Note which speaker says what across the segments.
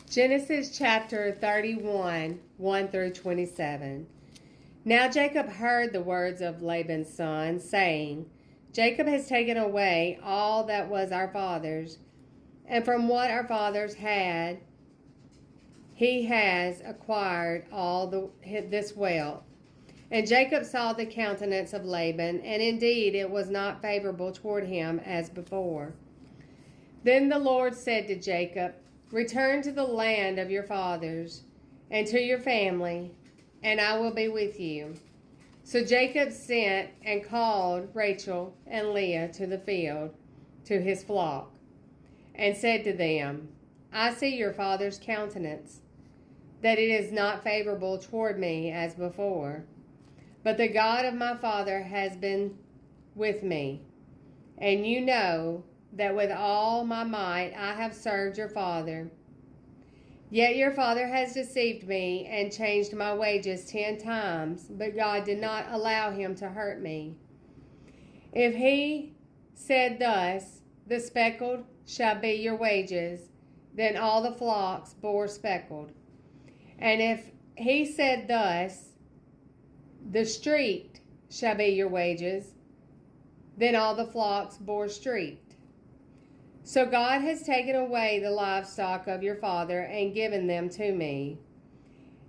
Speaker 1: Genesis chapter 31, 1 through 27. Now Jacob heard the words of Laban's son, saying, Jacob has taken away all that was our father's, and from what our fathers had, he has acquired all this wealth. And Jacob saw the countenance of Laban, and indeed it was not favorable toward him as before. Then the Lord said to Jacob, Return to the land of your fathers and to your family, and I will be with you. So Jacob sent and called Rachel and Leah to the field, to his flock, and said to them, I see your father's countenance, that it is not favorable toward me as before. But the God of my father has been with me, and you know that with all my might I have served your father. Yet your father has deceived me and changed my wages 10 times, but God did not allow him to hurt me. If he said thus, the speckled shall be your wages, then all the flocks bore speckled. And if he said thus, the streaked shall be your wages, then all the flocks bore streaked. So God has taken away the livestock of your father and given them to me.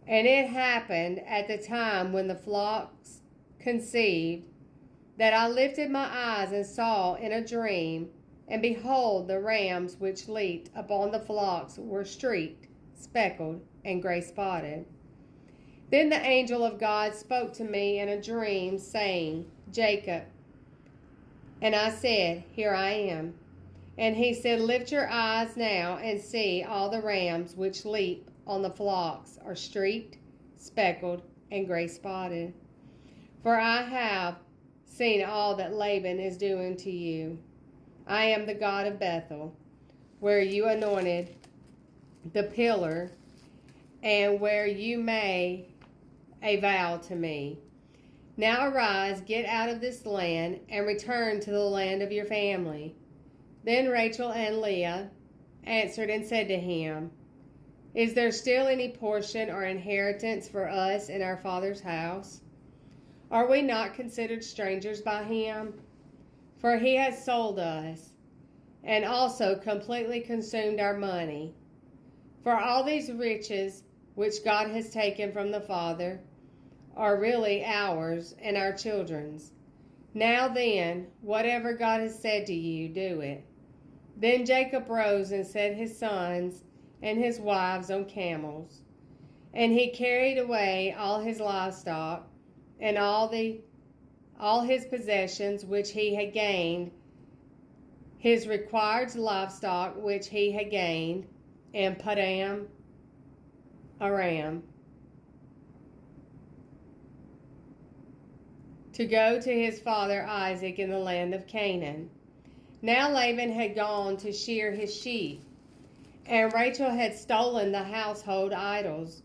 Speaker 1: And it happened at the time when the flocks conceived, that I lifted my eyes and saw in a dream, and behold, the rams which leaped upon the flocks were streaked, speckled, and gray spotted. Then the angel of God spoke to me in a dream, saying, Jacob. And I said, Here I am. And he said, Lift your eyes now and see all the rams which leap on the flocks are streaked, speckled, and gray spotted. For I have seen all that Laban is doing to you. I am the God of Bethel, where you anointed the pillar, and where you made a vow to me. Now arise, get out of this land, and return to the land of your family. Then Rachel and Leah answered and said to him, Is there still any portion or inheritance for us in our father's house? Are we not considered strangers by him? For he has sold us, and also completely consumed our money. For all these riches which God has taken from the father are really ours and our children's. Now then, whatever God has said to you, do it. Then Jacob rose and set his sons and his wives on camels, and he carried away all his livestock and all his possessions which he had gained, his required livestock which he had gained in Paddan Aram, to go to his father Isaac in the land of Canaan. Now Laban had gone to shear his sheep, and Rachel had stolen the household idols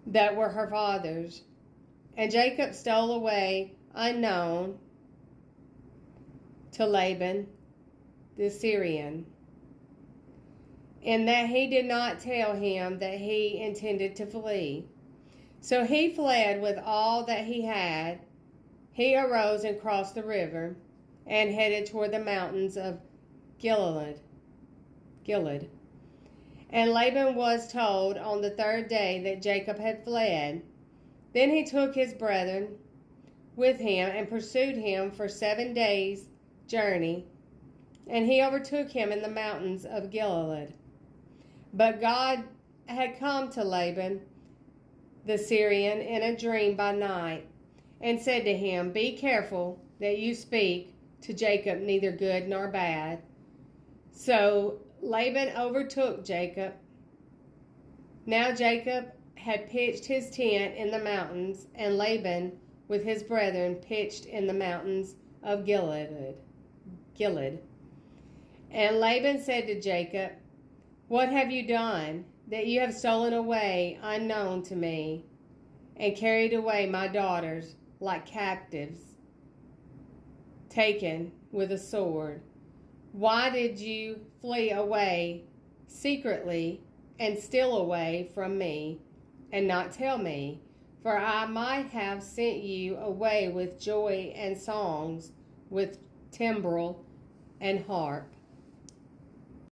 Speaker 1: that were her father's. And Jacob stole away unknown to Laban the Syrian, in that he did not tell him that he intended to flee. So he fled with all that he had. He arose and crossed the river and headed toward the mountains of Gilead. And Laban was told on the 3rd day that Jacob had fled. Then he took his brethren with him and pursued him for 7 days' journey, and he overtook him in the mountains of Gilead. But God had come to Laban the Syrian in a dream by night, and said to him, Be careful that you speak to Jacob neither good nor bad. So Laban overtook Jacob. Now Jacob had pitched his tent in the mountains, and Laban with his brethren pitched in the mountains of Gilead. And Laban said to Jacob, What have you done, that you have stolen away unknown to me, and carried away my daughters like captives, taken with a sword? Why did you flee away secretly and steal away from me, and not tell me? For I might have sent you away with joy and songs, with timbrel and harp.